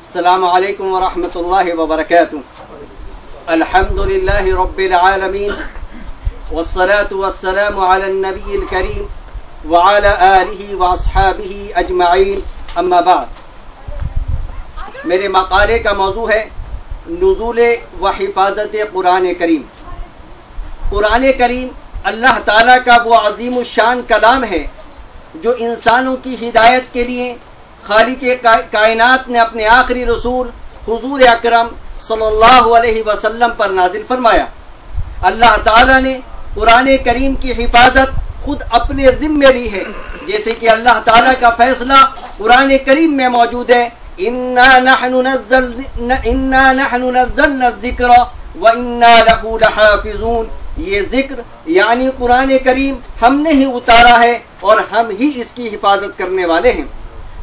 السلام علیکم ورحمۃ اللہ وبرکاتہ. الحمدللہ رب العالمین والصلاة والسلام علی النبی الکریم وعلی آلہ واصحابہ اجمعین. اما بعد، میرے مقالے کا موضوع ہے نزول و حفاظت قرآن کریم. قرآن کریم اللہ تعالیٰ کا وہ عظیم الشان کلام ہے جو انسانوں کی ہدایت کے لیے خالق کائنات نے اپنے آخری رسول حضور اکرم صلی اللہ علیہ وسلم پر نازل فرمایا. اللہ تعالیٰ نے قرآن کریم کی حفاظت خود اپنے ذمے لی ہے، جیسے کہ اللہ تعالیٰ کا فیصلہ قرآن کریم میں موجود ہے. اِنَّا نَحْنُ نَزَّلْنَا الذِّكْرَ وَإِنَّا لَهُ لَحَافِظُونَ. یہ ذکر یعنی قرآن کریم ہم نے ہی اتارا ہے اور ہم ہی اس کی حفاظت کرنے والے ہیں.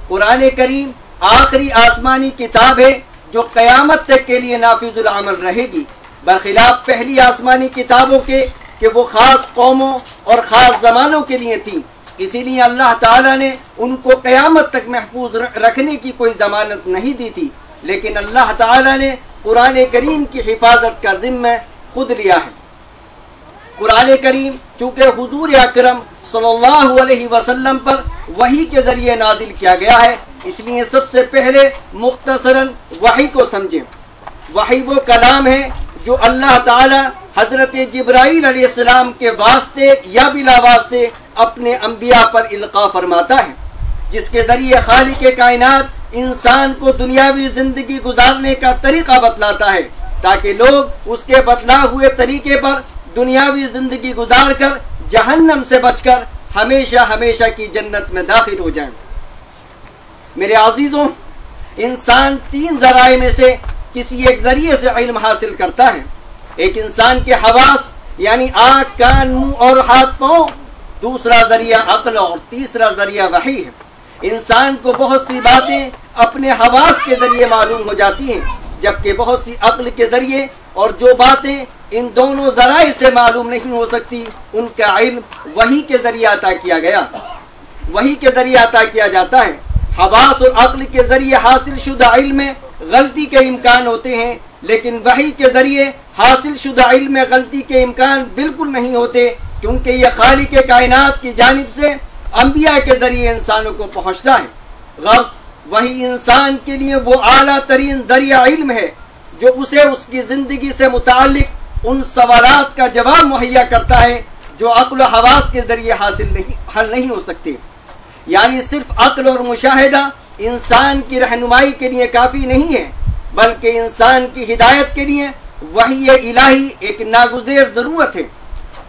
قرآن کریم آخری آسمانی کتاب ہے جو قیامت تک کے لیے نافذ العمل رہے گی، برخلاف پہلی آسمانی کتابوں کے کہ وہ خاص قوموں اور خاص زمانوں کے لیے تھی. اسی لیے اللہ تعالیٰ نے ان کو قیامت تک محفوظ رکھنے کی کوئی ضمانت نہیں دی تھی، لیکن اللہ تعالیٰ نے قرآن کریم کی حفاظت کا ذمہ خود لیا ہے. قرآن کریم چونکہ حضور اکرم صلی اللہ علیہ وسلم پر وحی کے ذریعے نازل کیا گیا ہے، اس لیے سب سے پہلے مختصراً وحی کو سمجھیں. وحی وہ کلام ہے جو اللہ تعالی حضرت جبرائیل علیہ السلام کے واسطے یا بلا واسطے اپنے انبیاء پر القاء فرماتا ہے، جس کے ذریعے خالق کائنات انسان کو دنیاوی زندگی گزارنے کا طریقہ بتلاتا ہے تاکہ لوگ اس کے بتلا ہوئے طریقے پر دنیاوی زندگی گزار کر جہنم سے بچ کر ہمیشہ ہمیشہ کی جنت میں داخل ہو جائیں. میرے عزیزوں، انسان تین ذرائع میں سے کسی ایک ذریعے سے علم حاصل کرتا ہے. ایک انسان کے حواس یعنی آنکھ، کان، منہ اور ہاتھ پاؤں، دوسرا ذریعہ عقل اور تیسرا ذریعہ وحی ہے. انسان کو بہت سی باتیں اپنے حواس کے ذریعے معلوم ہو جاتی ہیں، جبکہ بہت سی عقل کے ذریعے، اور جو باتیں ان دونوں ذرائع سے معلوم نہیں ہو سکتی ان کا علم وحی کے ذریعے عطا کیا گیا، وحی کے ذریعے عطا کیا جاتا ہے. حواس اور عقل کے ذریعے حاصل شدہ علم میں غلطی کے امکان ہوتے ہیں، لیکن وحی کے ذریعے حاصل شدہ علم میں غلطی کے امکان بالکل نہیں ہوتے، کیونکہ یہ خالق کائنات کی جانب سے انبیاء کے ذریعے انسانوں کو پہنچتا ہے. غرض وحی انسان کے لیے وہ اعلیٰ ترین ذریعہ علم ہے جو اسے اس کی زندگی سے متعلق ان سوالات کا جواب مہیا کرتا ہے جو عقل و حواس کے ذریعے حل نہیں ہو سکتے. یعنی صرف عقل اور مشاہدہ انسان کی رہنمائی کے لیے کافی نہیں ہے، بلکہ انسان کی ہدایت کے لیے وحی الہی ایک ناگزیر ضرورت ہے.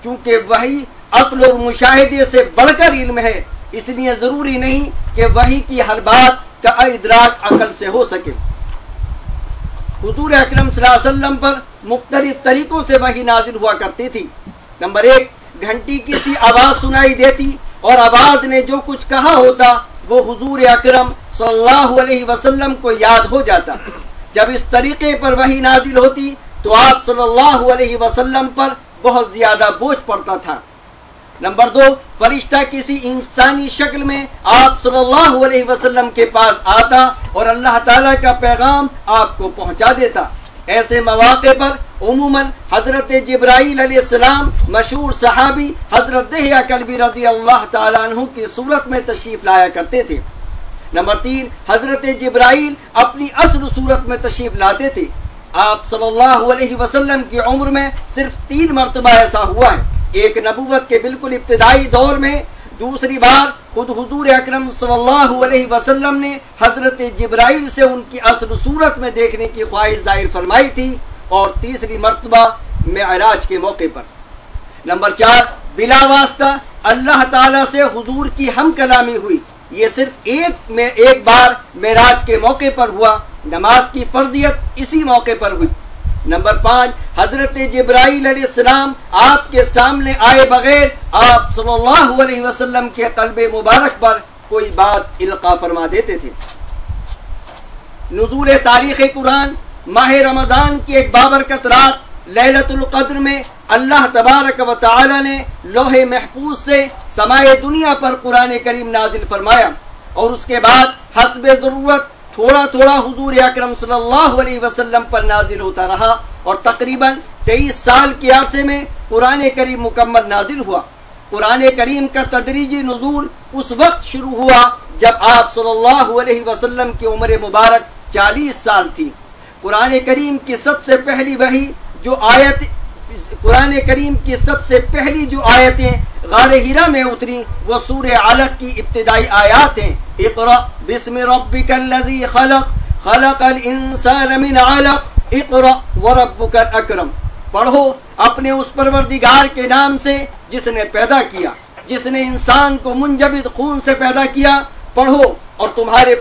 چونکہ وحی عقل اور مشاہدے سے بڑھ کر علم ہے، اس لیے ضروری نہیں کہ وحی کی ہر بات کا ادراک عقل سے ہو سکے. حضور اکرم صلی اللہ علیہ وسلم پر مختلف طریقوں سے وحی نازل ہوا کرتی تھی. نمبر 1، گھنٹی کی سی آواز سنائی دیتی اور آواز نے جو کچھ کہا ہوتا وہ حضور اکرم صلی اللہ علیہ وسلم کو یاد ہو جاتا. جب اس طریقے پر وحی نازل ہوتی تو آپ صلی اللہ علیہ وسلم پر بہت زیادہ بوجھ پڑتا تھا. نمبر 2، فرشتہ کسی انسانی شکل میں آپ صلی اللہ علیہ وسلم کے پاس آتا اور اللہ تعالیٰ کا پیغام آپ کو پہنچا دیتا. ایسے مواقع پر عموماً حضرت جبرائیل علیہ السلام مشہور صحابی حضرت دحیہ کلبی رضی اللہ تعالیٰ عنہ کی صورت میں تشریف لایا کرتے تھے. نمبر 3، حضرت جبرائیل اپنی اصل صورت میں تشریف لاتے تھے. آپ صلی اللہ علیہ وسلم کی عمر میں صرف 3 مرتبہ ایسا ہوا ہے. ایک نبوت کے بالکل ابتدائی دور میں، دوسری بار خود حضور اکرم صلی اللہ علیہ وسلم نے حضرت جبرائیل سے ان کی اصل صورت میں دیکھنے کی خواہش ظاہر فرمائی تھی، اور تیسری مرتبہ معراج کے موقع پر. نمبر 4، بلا واسطہ اللہ تعالیٰ سے حضور کی ہم کلامی ہوئی. یہ صرف ایک بار معراج کے موقع پر ہوا. نماز کی فرضیت اسی موقع پر ہوئی. نمبر 5، حضرت جبرائیل علیہ السلام آپ کے سامنے آئے بغیر آپ صلی اللہ علیہ وسلم کے قلب مبارک پر کوئی بات القاء فرما دیتے تھے. نزول تاریخ قرآن ماہ رمضان کی ایک بابرکت رات لیلۃ القدر میں اللہ تبارک و تعالی نے لوح محفوظ سے سمائے دنیا پر قرآن کریم نازل فرمایا، اور اس کے بعد حسب ضرورت تھوڑا تھوڑا حضور اکرم صلی اللہ علیہ وسلم پر نازل ہوتا رہا اور تقریباً 23 سال کے عرصے میں قرآن کریم مکمل نازل ہوا۔ قرآن کریم کا تدریجی نزول اس وقت شروع ہوا جب آپ صلی اللہ علیہ وسلم کی عمر مبارک 40 سال تھی۔ قرآن کریم کی سب سے پہلی وحی جو آیت قرآن کریم کی سب سے پہلی جو آیتیں غار ہیرا میں اتری وہ سورہ علق کی ابتدائی آیات ہیں۔ اقرأ بسم ربک الذی خلق خلق الانسان من علق اقرأ وربک الاکرم، پڑھو اپنے اس پروردگار کے نام سے جس نے پیدا کیا، جس نے انسان کو منجمد خون سے پیدا کیا، پڑھو اور تمہارا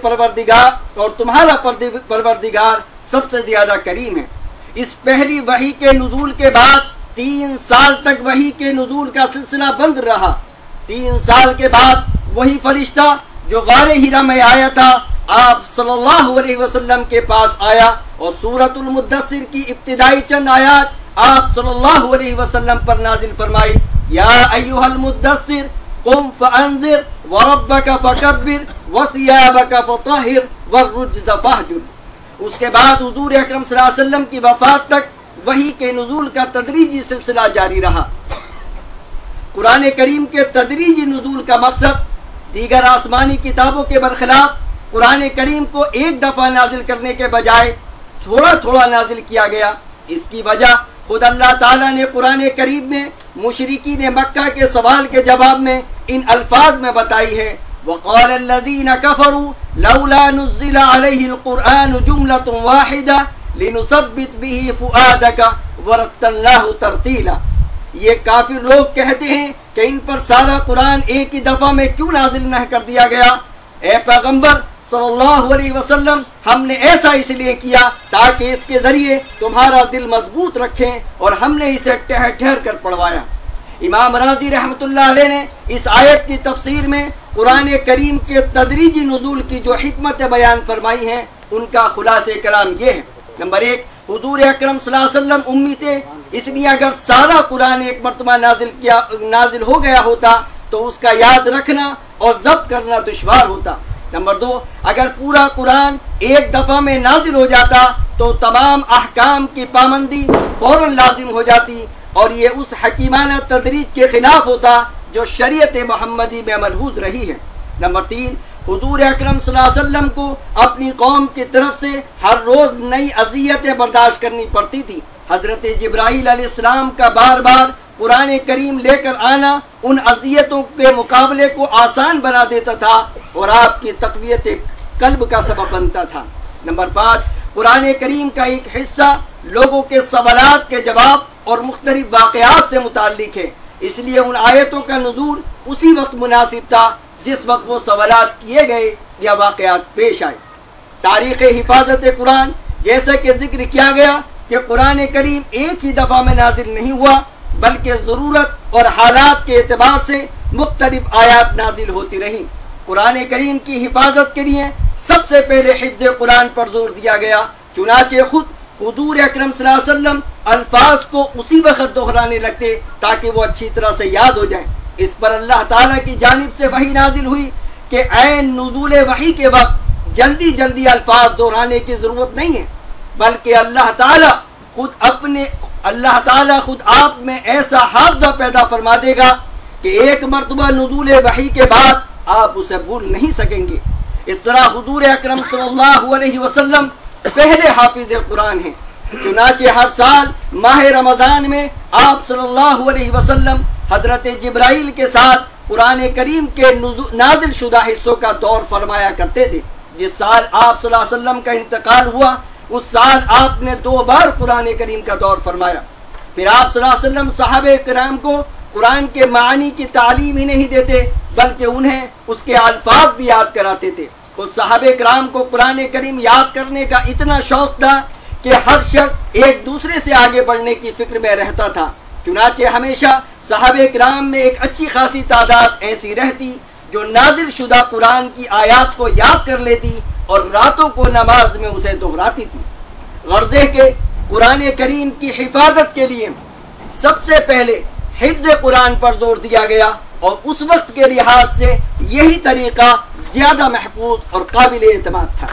پروردگار سب سے زیادہ کریم ہے۔ اس پہلی وحی کے نزول کے بعد 3 سال تک وحی کے نزول کا سلسلہ بند رہا۔ 3 سال کے بعد وہی فرشتہ جو غار ہیرا میں آیا تھا آپ صلی اللہ علیہ وسلم کے پاس آیا اور سورۃ المدثر کی ابتدائی چند آیات آپ صلی اللہ علیہ وسلم پر نازل فرمائی۔ یا ایھا المدثر قم فانذر وربک فکبر وثیابک فطہر والرجز فاہجر۔ اس کے بعد حضور اکرم صلی اللہ علیہ وسلم کی وفات تک وحی کے نزول کا تدریجی سلسلہ جاری رہا۔ قرآن کریم کے تدریجی نزول کا مقصد دیگر آسمانی کتابوں کے برخلاف قرآن کریم کو ایک دفعہ نازل کرنے کے بجائے تھوڑا تھوڑا نازل کیا گیا۔ اس کی وجہ خود اللہ تعالیٰ نے قرآن کریم میں مشرکین مکہ کے سوال کے جواب میں ان الفاظ میں بتائی ہے، وقال الذين كفروا لولا نزل عليه القرآن جملة واحدة لنثبت به فؤادك ورتلناه ترتیلا۔ یہ کافر لوگ کہتے ہیں کہ ان پر سارا قرآن ایک ہی دفعہ میں کیوں نازل نہ کر دیا گیا؟ اے پیغمبر صلی اللہ علیہ وسلم، ہم نے ایسا اس لیے کیا تاکہ اس کے ذریعے تمہارا دل مضبوط رکھیں اور ہم نے اسے ٹھہر ٹھہر کر پڑھوایا۔ امام راضی رحمۃ اللہ علیہ نے اس آیت کی تفسیر میں قرآن کریم کے تدریجی نزول کی جو حکمت بیان فرمائی ہیں ان کا خلاصہ کلام یہ ہے۔ نمبر 1، حضور اکرم صلی اللہ علیہ وسلم امی تھے، اس لیے اگر سارا قرآن ایک مرتبہ نازل ہو گیا ہوتا تو اس کا یاد رکھنا اور ضبط کرنا دشوار ہوتا۔ نمبر 2، اگر پورا قرآن ایک دفعہ میں نازل ہو جاتا تو تمام احکام کی پابندی فوراً لازم ہو جاتی اور یہ اس حکیمانہ تدریج کے خلاف ہوتا جو شریعت محمدی میں ملحوظ رہی ہے۔ نمبر 3، حضور اکرم صلی اللہ علیہ وسلم کو اپنی قوم کی طرف سے ہر روز نئی اذیتیں برداشت کرنی پڑتی تھی۔ حضرت جبرائیل علیہ السلام کا بار بار قرآن کریم لے کر آنا ان اذیتوں کے مقابلے کو آسان بنا دیتا تھا اور آپ کی تقویت قلب کا سبب بنتا تھا۔ نمبر 5، قرآن کریم کا ایک حصہ لوگوں کے سوالات کے جواب اور مختلف واقعات سے متعلق ہے، اس لیے ان آیتوں کا نزول اسی وقت مناسب تھا جس وقت وہ سوالات کیے گئے یا واقعات پیش آئے۔ تاریخ حفاظت قرآن، جیسا کہ ذکر کیا گیا کہ قرآن کریم ایک ہی دفعہ میں نازل نہیں ہوا بلکہ ضرورت اور حالات کے اعتبار سے مختلف آیات نازل ہوتی رہیں۔ قرآن کریم کی حفاظت کے لیے سب سے پہلے حفظ قرآن پر زور دیا گیا، چنانچہ خود حضور اکرم صلی اللہ علیہ وسلم الفاظ کو اسی وقت دہرانے لگتے تاکہ وہ اچھی طرح سے یاد ہو جائیں۔ اس پر اللہ تعالیٰ کی جانب سے وحی نازل ہوئی کہ عین نزول وحی کے وقت جلدی جلدی الفاظ دہرانے کی ضرورت نہیں ہے، بلکہ اللہ تعالیٰ خود آپ میں ایسا حافظہ پیدا فرما دے گا کہ ایک مرتبہ نزول وحی کے بعد آپ اسے بھول نہیں سکیں گے۔ اس طرح حضور اکرم صلی اللہ علیہ وسلم پہلے حافظ قرآن ہیں، چنانچہ ہر سال ماہ رمضان میں آپ صلی اللہ علیہ وسلم حضرت جبرائیل کے ساتھ قرآن کریم کے نازل شدہ حصوں کا دور فرمایا کرتے تھے۔ جس سال آپ صلی اللہ علیہ وسلم کا انتقال ہوا اس سال آپ نے 2 بار قرآن کریم کا دور فرمایا۔ پھر آپ صلی اللہ علیہ وسلم صحابہ کرام کو قرآن کے معانی کی تعلیم ہی نہیں دیتے بلکہ انہیں اس کے الفاظ بھی یاد کراتے تھے۔ اس صحابہ کرام کو قرآن کریم یاد کرنے کا اتنا شوق تھا کہ ہر شخص ایک دوسرے سے آگے بڑھنے کی فکر میں رہتا تھا، چنانچہ ہمیشہ صحابہ کرام میں ایک اچھی خاصی تعداد ایسی رہتی جو نازل شدہ قرآن کی آیات کو یاد کر لیتی اور راتوں کو نماز میں اسے دہراتی تھی۔ غرض ہے کہ قرآن کریم کی حفاظت کے لیے سب سے پہلے حفظ قرآن پر زور دیا گیا اور اس وقت کے لحاظ سے یہی طریقہ زیادہ محفوظ اور قابل اعتماد تھا۔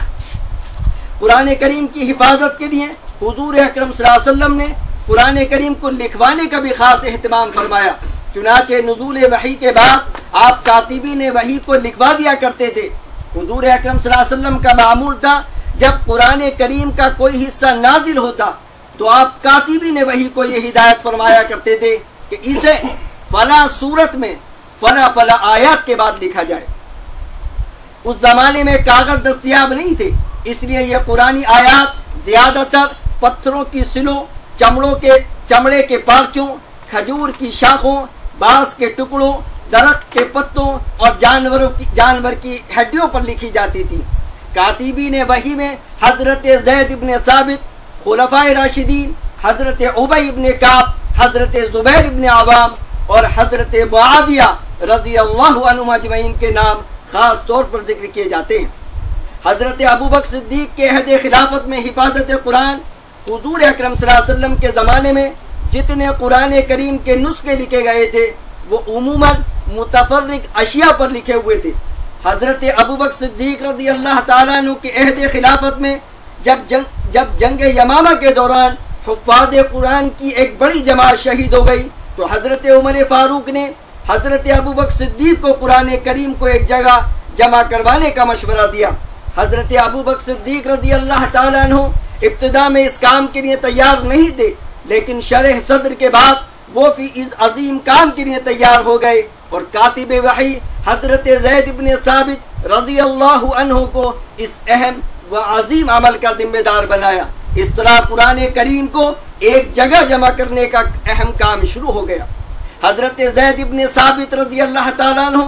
قرآن کریم کی حفاظت کے لیے حضور اکرم صلی اللہ علیہ وسلم نے قرآن کریم کو لکھوانے کا بھی خاص اہتمام فرمایا۔ چنانچہ نزول وحی کے بعد آپ کاتبین وحی کو لکھوا دیا کرتے تھے۔ حضور اکرم صلی اللہ علیہ وسلم کا معمول تھا جب قرآن کریم کا کوئی حصہ نازل ہوتا تو آپ کاتبین وحی کو یہ ہدایت فرمایا کرتے تھے کہ اسے فلاں صورت میں فلاں فلاں آیات کے بعد لکھا جائے۔ اس زمانے میں کاغذ دستیاب نہیں تھے، اس لیے یہ قرآنی آیات زیادہ تر پتھروں کی سلوں، چمڑے کے پارچوں، کھجور کی شاخوں، بانس کے ٹکڑوں، درخت کے پتوں اور جانور کی ہڈیوں پر لکھی جاتی تھی۔ کاتبین وحی میں حضرت زید ابن ثابت، خلفائے راشدین، حضرت ابی ابن کعب، حضرت زبیر ابن عوام اور حضرت معاویہ رضی اللہ عنہم اجمعین کے نام خاص طور پر ذکر کیے جاتے ہیں۔ حضرت ابوبکر صدیق کے عہد خلافت میں حفاظت قرآن، حضور اکرم صلی اللہ علیہ وسلم کے زمانے میں جتنے قرآن کریم کے نسخے لکھے گئے تھے وہ عموماً متفرق اشیاء پر لکھے ہوئے تھے۔ حضرت ابوبکر صدیق رضی اللہ تعالیٰ عنہ کے عہد خلافت میں جب جنگ یمامہ کے دوران حفاظ قرآن کی ایک بڑی جماعت شہید ہو گئی تو حضرت عمر فاروق نے حضرت ابوبکر صدیق کو قرآن کریم کو ایک جگہ جمع کروانے کا مشورہ دیا۔ حضرت ابوبکر صدیق رضی اللہ تعالیٰ عنہ ابتدا میں اس کام کے لیے تیار نہیں تھے، لیکن شرح صدر کے بعد وہ فی اس عظیم کام کے لیے تیار ہو گئے اور کاتب وحی حضرت زید ابن ثابت رضی اللہ عنہ کو اس اہم و عظیم عمل کا ذمہ دار بنایا۔ اس طرح قرآن کریم کو ایک جگہ جمع کرنے کا اہم کام شروع ہو گیا۔ حضرت زید ابن ثابت رضی اللہ تعالیٰ عنہ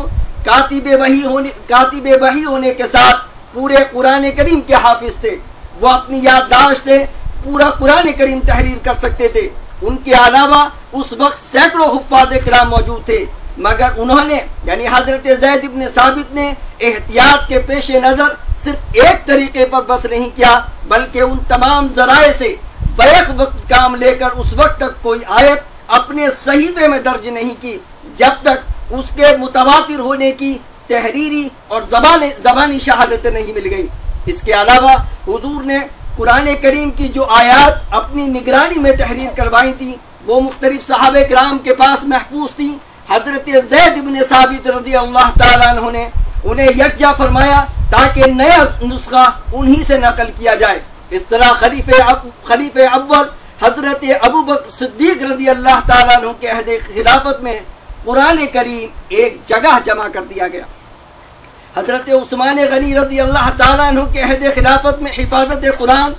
کاتب وحی ہونے کے ساتھ پورے قرآن کریم کے حافظ تھے۔ وہ اپنی یادداشت سے پورا قرآن کریم تحریر کر سکتے تھے۔ ان کے علاوہ اس وقت سینکڑوں حفاظ کرام موجود تھے، مگر انہوں نے یعنی حضرت زید ابن ثابت نے احتیاط کے پیش نظر صرف ایک طریقے پر بس نہیں کیا، بلکہ ان تمام ذرائع سے بیک وقت کام لے کر اس وقت تک کوئی آیت اپنے صحیفے میں درج نہیں کی جب تک اس کے متواتر ہونے کی تحریری اور زبانی شہادت نہیں مل گئی۔ اس کے علاوہ حضور نے قرآن کریم کی جو آیات اپنی نگرانی میں تحریر کروائی تھی وہ مختلف صحابہ کرام کے پاس محفوظ تھی۔ حضرت زید بن ثابت رضی اللہ تعالیٰ عنہ نے انہیں یکجا فرمایا تاکہ نیا نسخہ انہی سے نقل کیا جائے۔ اس طرح خلیفہ اول حضرت ابوبکر صدیق رضی اللہ تعالیٰ عنہ کے عہد خلافت میں قرآن کریم ایک جگہ جمع کر دیا گیا۔ حضرت عثمان غنی رضی اللہ تعالیٰ عنہ کے عہد خلافت میں حفاظت قرآن،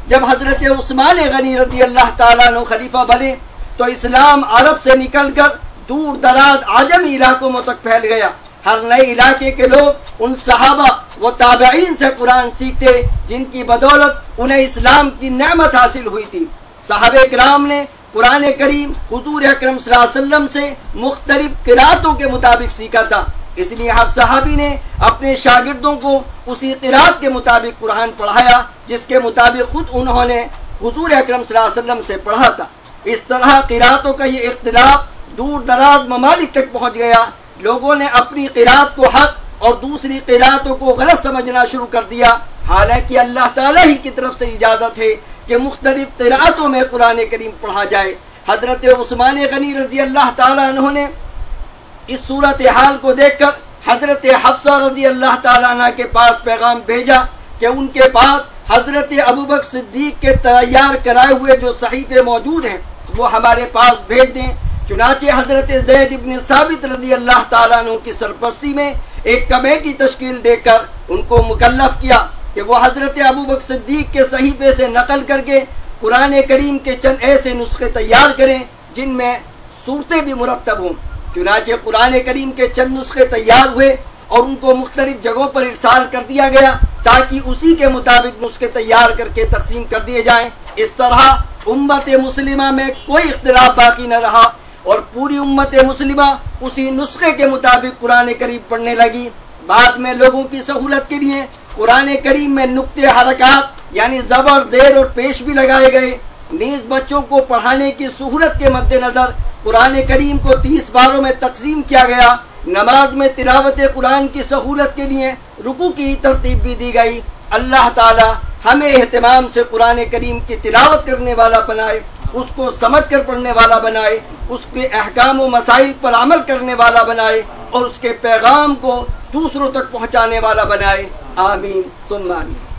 جب حضرت عثمان غنی رضی اللہ تعالیٰ عنہ خلیفہ بنے تو اسلام عرب سے نکل کر دور دراز عجمی علاقوں میں تک پھیل گیا۔ ہر نئے علاقے کے لوگ ان صحابہ و تابعین سے قرآن سیکھتے جن کی بدولت انہیں اسلام کی نعمت حاصل ہوئی تھی۔ صحابہ کرام نے قرآن کریم حضور اکرم صلی اللہ علیہ وسلم سے مختلف قرأتوں کے مطابق سیکھا تھا، اس لیے ہر صحابی نے اپنے شاگردوں کو اسی قرأت کے مطابق قرآن پڑھایا جس کے مطابق خود انہوں نے حضور اکرم صلی اللہ علیہ وسلم سے پڑھا تھا۔ اس طرح قرأتوں کا یہ اختلاف دور دراز ممالک تک پہنچ گیا۔ لوگوں نے اپنی قرأت کو حق اور دوسری قرأتوں کو غلط سمجھنا شروع کر دیا، حالانکہ اللہ تعالیٰ ہی کی طرف سے اجازت ہے کہ مختلف قرأتوں میں قرآن کریم پڑھا جائے۔ حضرت عثمان غنی رضی اللہ تعالیٰ عنہ نے اس صورتحال کو دیکھ کر حضرت حفصہ رضی اللہ تعالیٰ عنہ کے پاس پیغام بھیجا کہ ان کے پاس حضرت ابوبکر صدیق کے تیار کرائے ہوئے جو صحیفے موجود ہیں وہ ہمارے پاس بھیج دیں۔ چنانچہ حضرت زید ابن ثابت رضی اللہ تعالیٰ عنہ کی سرپرستی میں ایک کمیٹی تشکیل دے کر ان کو مکلف کیا کہ وہ حضرت ابوبکر صدیق کے صحیفے سے نقل کر کے قرآن کریم کے چند ایسے نسخے تیار کریں جن میں صورتیں بھی مرتب ہوں۔ چنانچہ قرآن کریم کے چند نسخے تیار ہوئے اور ان کو مختلف جگہوں پر ارسال کر دیا گیا تاکہ اسی کے مطابق نسخے تیار کر کے تقسیم کر دیے جائیں۔ اس طرح امت مسلمہ میں کوئی اختلاف باقی نہ رہا اور پوری امت مسلمہ اسی نسخے کے مطابق قرآن کریم پڑھنے لگی۔ بعد میں لوگوں کی سہولت کے لیے قرآن کریم میں نقطے حرکات یعنی زبر، زیر اور پیش بھی لگائے گئے۔ نیز بچوں کو پڑھانے کی سہولت کے مد نظر قرآن کریم کو 30 باروں میں تقسیم کیا گیا۔ نماز میں تلاوت قرآن کی سہولت کے لیے رکوع کی ترتیب بھی دی گئی۔ اللہ تعالی ہمیں اہتمام سے قرآن کریم کی تلاوت کرنے والا بنائے، اس کو سمجھ کر پڑھنے والا بنائے، اس کے احکام و مسائل پر عمل کرنے والا بنائے اور اس کے پیغام کو دوسروں تک پہنچانے والا بنائے۔ آمین ثم آمین۔